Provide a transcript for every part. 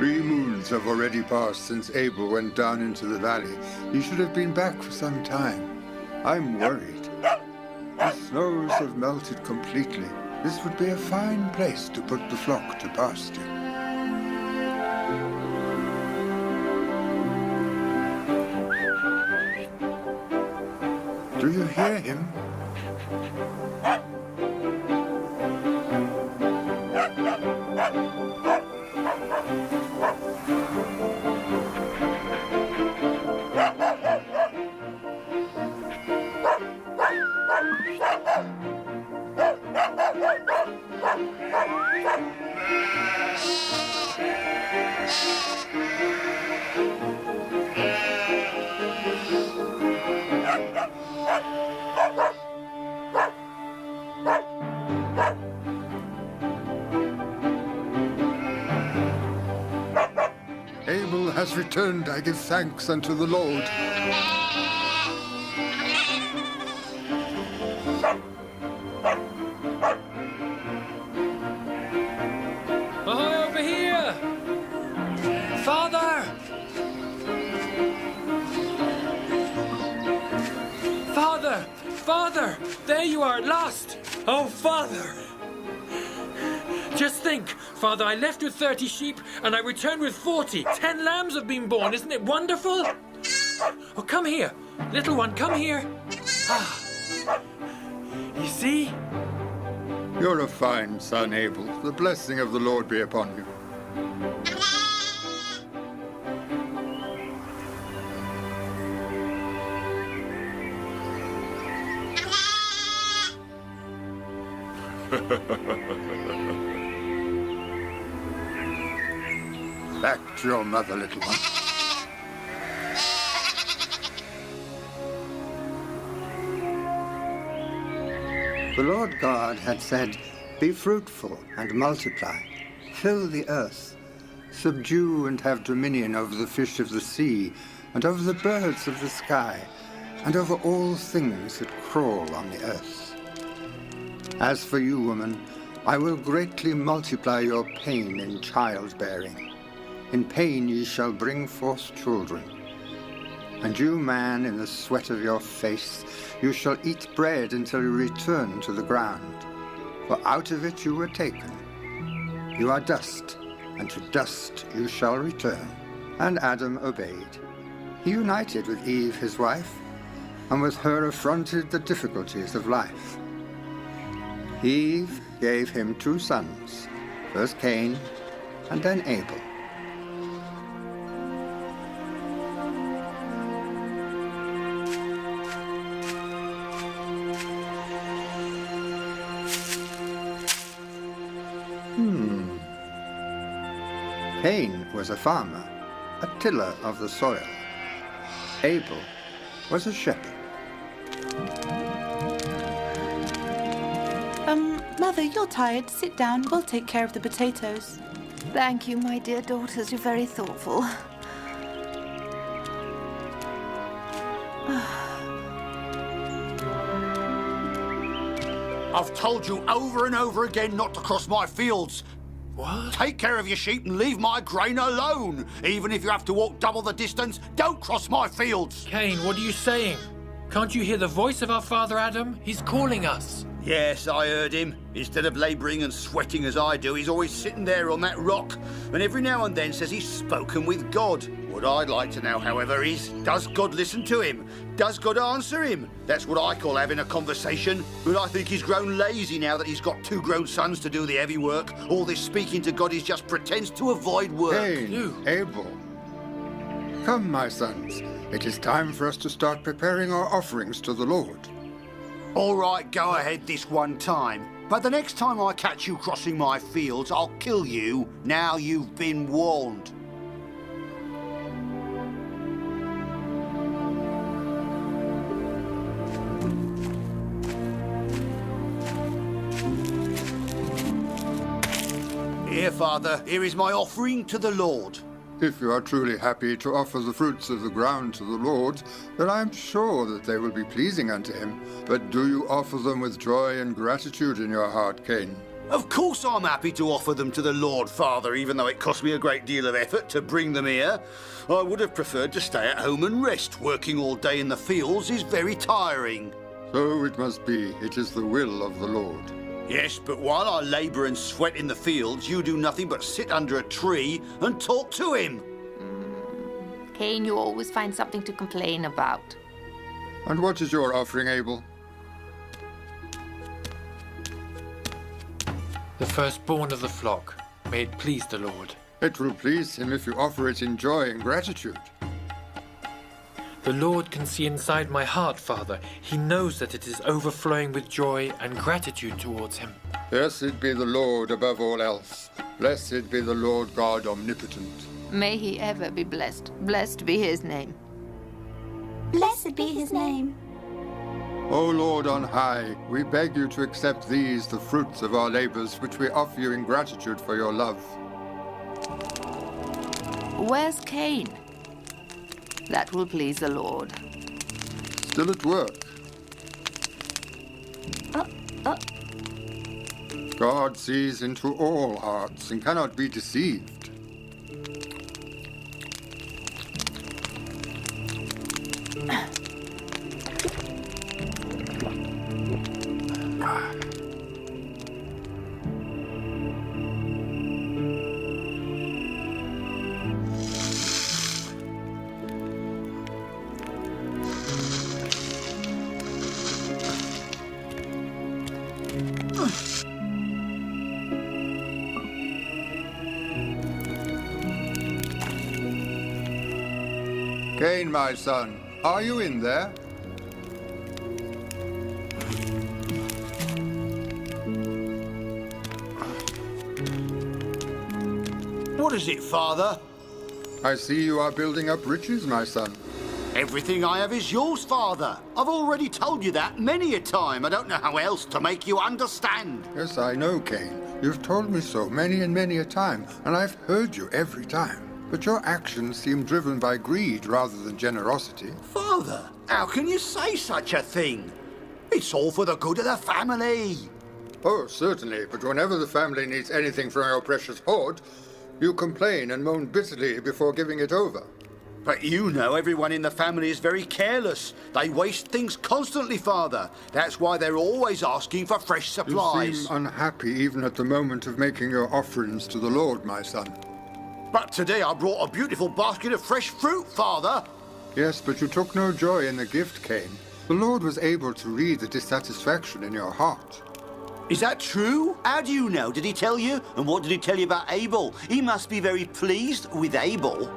3 moons have already passed since Abel went down into the valley. He should have been back for some time. I'm worried. The snows have melted completely. This would be a fine place to put the flock to pasture. Do you hear him? Abel has returned. I give thanks unto the Lord. Ahoy over here! Father! Father! Father! There you are at last! Oh, Father! Just think, Father, I left with 30 sheep and I returned with 40. 10 lambs have been born. Isn't it wonderful? Oh, come here. Little one, come here. Ah. You see? You're a fine son, Abel. The blessing of the Lord be upon you. Back to your mother, little one. The Lord God had said, "Be fruitful and multiply, fill the earth, subdue and have dominion over the fish of the sea, and over the birds of the sky, and over all things that crawl on the earth. As for you, woman, I will greatly multiply your pain in childbearing. In pain ye shall bring forth children. And you, man, in the sweat of your face, you shall eat bread until you return to the ground. For out of it you were taken. You are dust, and to dust you shall return." And Adam obeyed. He united with Eve, his wife, and with her affronted the difficulties of life. Eve gave him 2 sons, first Cain and then Abel. Cain was a farmer, a tiller of the soil. Abel was a shepherd. Mother, you're tired. Sit down. We'll take care of the potatoes. Thank you, my dear daughters. You're very thoughtful. I've told you over and over again not to cross my fields. What? Take care of your sheep and leave my grain alone. Even if you have to walk double the distance, don't cross my fields. Cain, what are you saying? Can't you hear the voice of our father Adam? He's calling us. Yes, I heard him. Instead of labouring and sweating as I do, he's always sitting there on that rock, and every now and then says he's spoken with God. What I'd like to know, however, is, does God listen to him? Does God answer him? That's what I call having a conversation. But I think he's grown lazy now that he's got 2 grown sons to do the heavy work. All this speaking to God is just pretence to avoid work. Cain, Abel. Come, my sons. It is time for us to start preparing our offerings to the Lord. All right, go ahead this one time. But the next time I catch you crossing my fields, I'll kill you. Now you've been warned. Here, Father, here is my offering to the Lord. If you are truly happy to offer the fruits of the ground to the Lord, then I am sure that they will be pleasing unto him. But do you offer them with joy and gratitude in your heart, Cain? Of course I'm happy to offer them to the Lord, Father, even though it cost me a great deal of effort to bring them here. I would have preferred to stay at home and rest. Working all day in the fields is very tiring. So it must be. It is the will of the Lord. Yes, but while I labour and sweat in the fields, you do nothing but sit under a tree and talk to him. Cain, you always find something to complain about. And what is your offering, Abel? The firstborn of the flock. May it please the Lord. It will please him if you offer it in joy and gratitude. The Lord can see inside my heart, Father. He knows that it is overflowing with joy and gratitude towards him. Blessed be the Lord above all else. Blessed be the Lord God omnipotent. May he ever be blessed. Blessed be his name. Blessed be his name. O Lord on high, we beg you to accept these, the fruits of our labors, which we offer you in gratitude for your love. Where's Cain? That will please the Lord. Still at work. God sees into all hearts and cannot be deceived. Cain, my son, are you in there? What is it, Father? I see you are building up riches, my son. Everything I have is yours, Father. I've already told you that many a time. I don't know how else to make you understand. Yes, I know, Cain. You've told me so many and many a time, and I've heard you every time. But your actions seem driven by greed rather than generosity. Father, how can you say such a thing? It's all for the good of the family. Oh, certainly, but whenever the family needs anything from your precious hoard, you complain and moan bitterly before giving it over. But you know everyone in the family is very careless. They waste things constantly, Father. That's why they're always asking for fresh supplies. You seem unhappy even at the moment of making your offerings to the Lord, my son. But today I brought a beautiful basket of fresh fruit, Father. Yes, but you took no joy in the gift, Cain. The Lord was able to read the dissatisfaction in your heart. Is that true? How do you know? Did he tell you? And what did he tell you about Abel? He must be very pleased with Abel.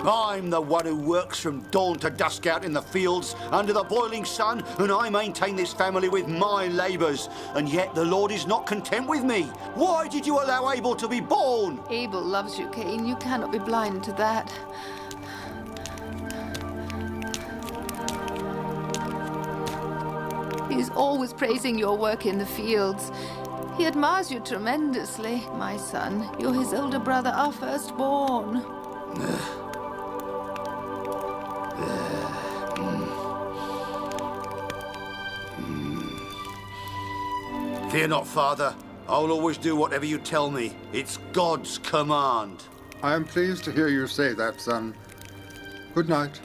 I'm the one who works from dawn to dusk out in the fields under the boiling sun, and I maintain this family with my labours. And yet the Lord is not content with me. Why did you allow Abel to be born? Abel loves you, Cain. You cannot be blind to that. He's always praising your work in the fields. He admires you tremendously, my son. You're his older brother, our firstborn. Fear not, Father. I'll always do whatever you tell me. It's God's command. I am pleased to hear you say that, son. Good night.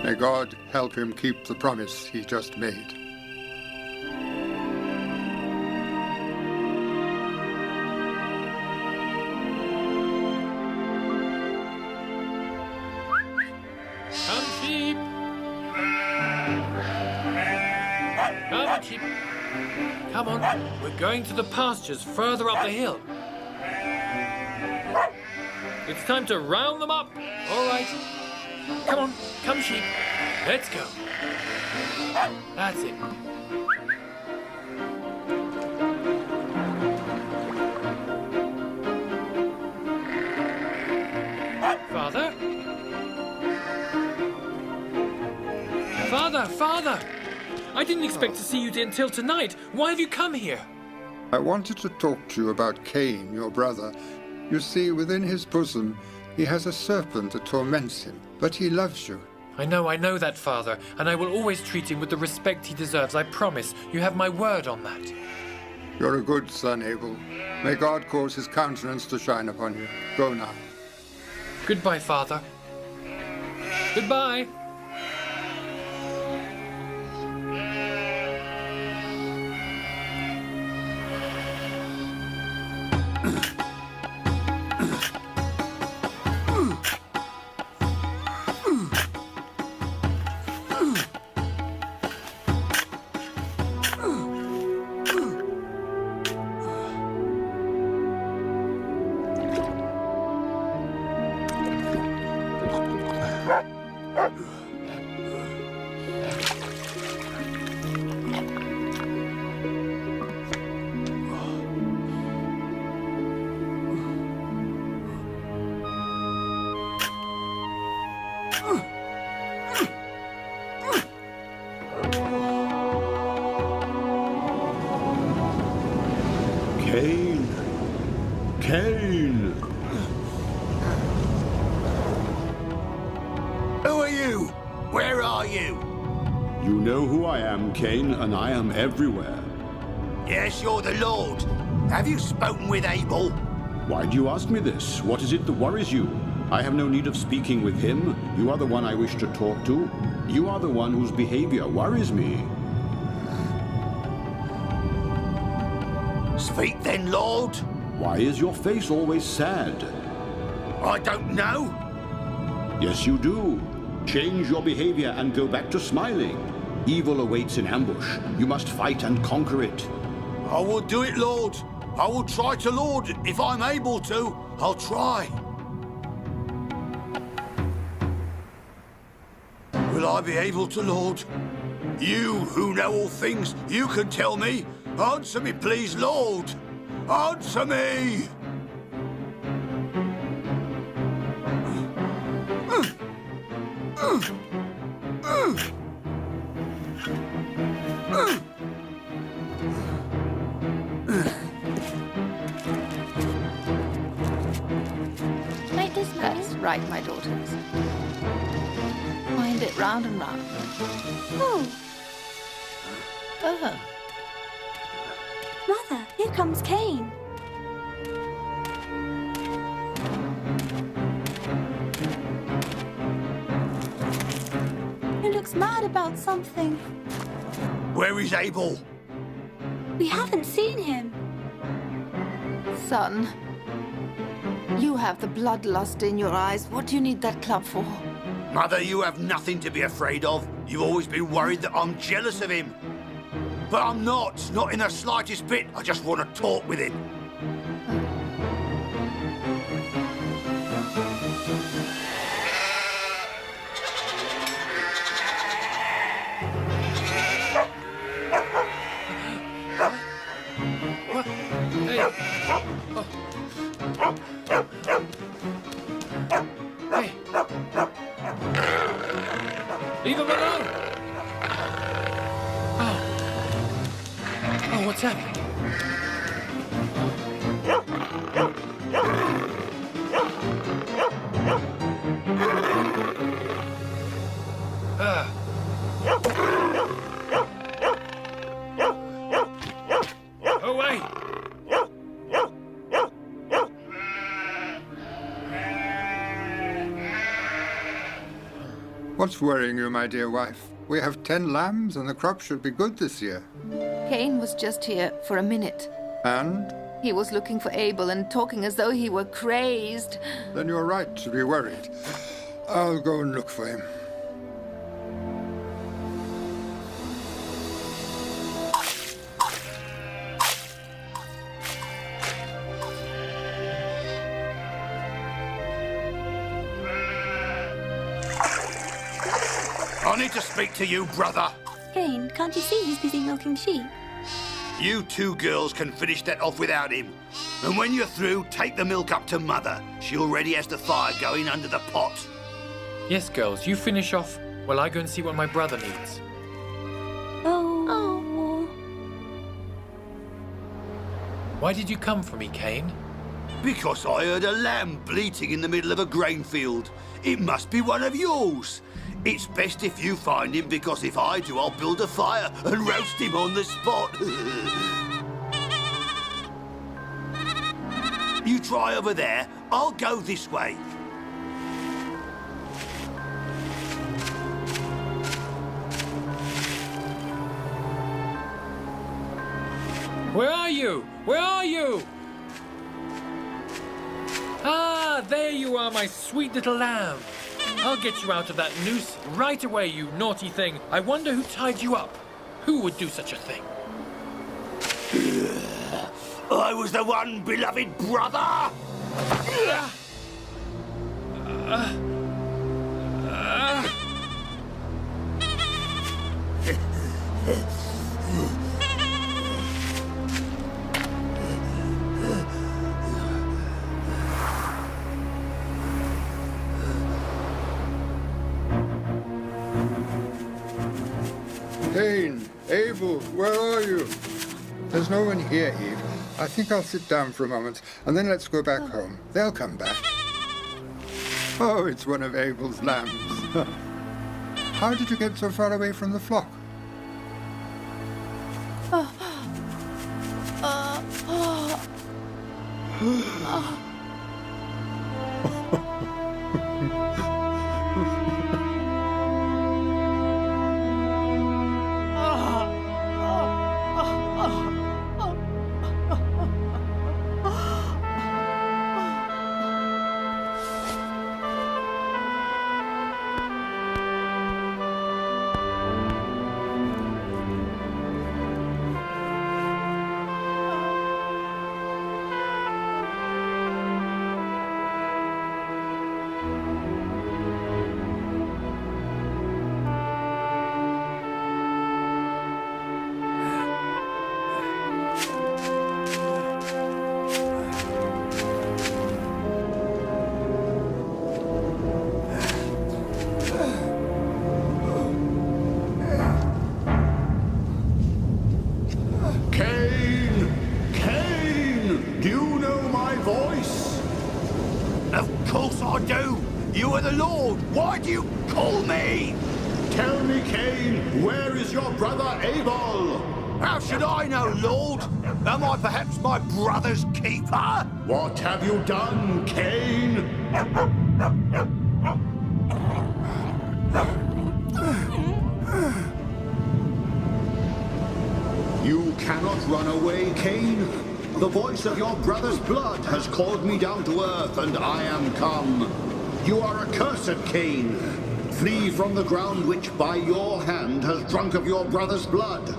May God help him keep the promise he just made. Come, sheep! Come, sheep! Come on, we're going to the pastures further up the hill. It's time to round them up. All right. Come on, come, sheep. Let's go. That's it. Father? Father! I didn't expect to see you until tonight. Why have you come here? I wanted to talk to you about Cain, your brother. You see, within his bosom, he has a serpent that torments him, but he loves you. I know that, Father, and I will always treat him with the respect he deserves. I promise. You have my word on that. You're a good son, Abel. May God cause his countenance to shine upon you. Go now. Goodbye, Father. Goodbye. Cain! Cain! Who are you? Where are you? You know who I am, Cain, and I am everywhere. Yes, you're the Lord. Have you spoken with Abel? Why do you ask me this? What is it that worries you? I have no need of speaking with him. You are the one I wish to talk to. You are the one whose behavior worries me. Speak then, Lord. Why is your face always sad? I don't know. Yes, you do. Change your behavior and go back to smiling. Evil awaits in ambush. You must fight and conquer it. I will do it, Lord. I will try to, Lord. If I'm able to, I'll try. Will I be able to, Lord? You who know all things, you can tell me. Answer me, please, Lord. Answer me. Like this, That's right, my daughters. Wind it round and round. Oh, Oh, Mother, here comes Cain. He looks mad about something. Where is Abel? We haven't seen him. son. You have the bloodlust in your eyes. What do you need that club for? Mother, you have nothing to be afraid of. You've always been worried that I'm jealous of him. But I'm not in the slightest bit. I just want to talk with him. Hey. Leave him alone! Oh, what's happened? Away! What's worrying you, my dear wife? We have 10 lambs and the crop should be good this year. Cain was just here for a minute. And? He was looking for Abel and talking as though he were crazed. Then you're right to be worried. I'll go and look for him. I need to speak to you, brother. Cain, can't you see he's busy milking sheep? You two girls can finish that off without him. And when you're through, take the milk up to Mother. She already has the fire going under the pot. Yes, girls, you finish off while I go and see what my brother needs. Oh. Why did you come for me, Cain? Because I heard a lamb bleating in the middle of a grain field. It must be one of yours. It's best if you find him, because if I do, I'll build a fire and roast him on the spot. You try over there, I'll go this way. Where are you? Where are you? Ah, there you are, my sweet little lamb. I'll get you out of that noose right away, you naughty thing. I wonder who tied you up. Who would do such a thing? I was the one beloved brother! Cain, Abel, where are you? There's no one here, Eve. I think I'll sit down for a moment, and then let's go back home. They'll come back. Oh, it's one of Abel's lambs. How did you get so far away from the flock? Of course I do. You are the Lord. Why do you call me? Tell me, Cain, where is your brother Abel? How should I know, Lord? Am I perhaps my brother's keeper? What have you done, Cain? You cannot run away, Cain. The voice of your brother's blood has called me down to earth, and I am come. You are accursed, Cain. Flee from the ground which by your hand has drunk of your brother's blood.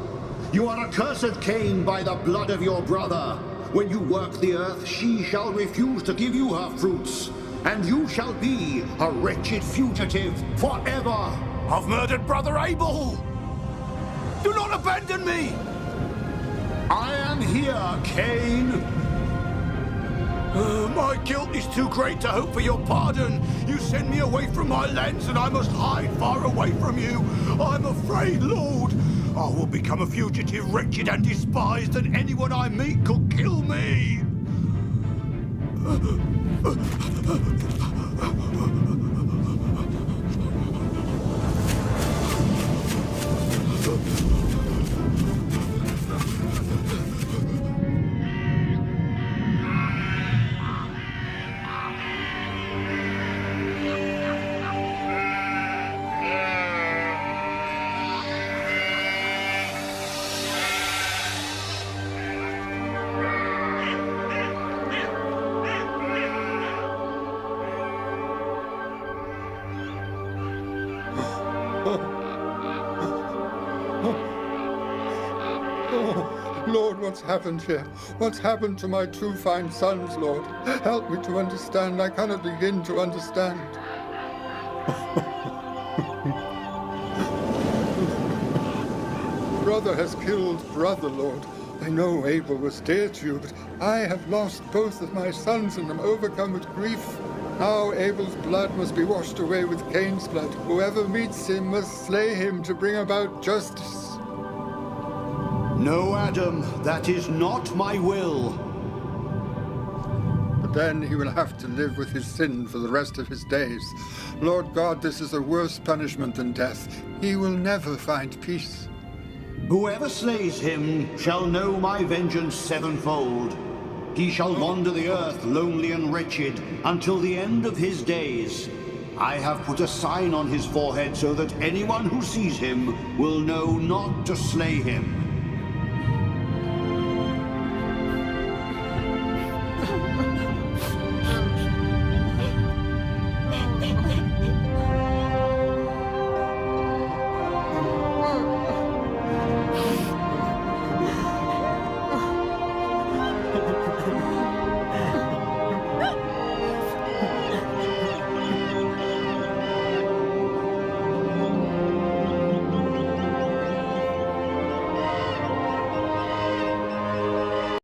You are accursed, Cain, by the blood of your brother. When you work the earth, she shall refuse to give you her fruits, and you shall be a wretched fugitive forever. I've murdered brother Abel. Do not abandon me. I am here, Cain. My guilt is too great to hope for your pardon. You send me away from my lands, and I must hide far away from you. I'm afraid, Lord. I will become a fugitive, wretched and despised, and anyone I meet could kill me. Oh, Lord, what's happened here? What's happened to my two fine sons, Lord? Help me to understand. I cannot begin to understand. Brother has killed brother, Lord. I know Abel was dear to you, but I have lost both of my sons and am overcome with grief. Now Abel's blood must be washed away with Cain's blood. Whoever meets him must slay him to bring about justice. No, Adam, that is not my will. But and then he will have to live with his sin for the rest of his days. Lord God, this is a worse punishment than death. He will never find peace. Whoever slays him shall know my vengeance sevenfold. He shall wander the earth lonely and wretched until the end of his days. I have put a sign on his forehead so that anyone who sees him will know not to slay him.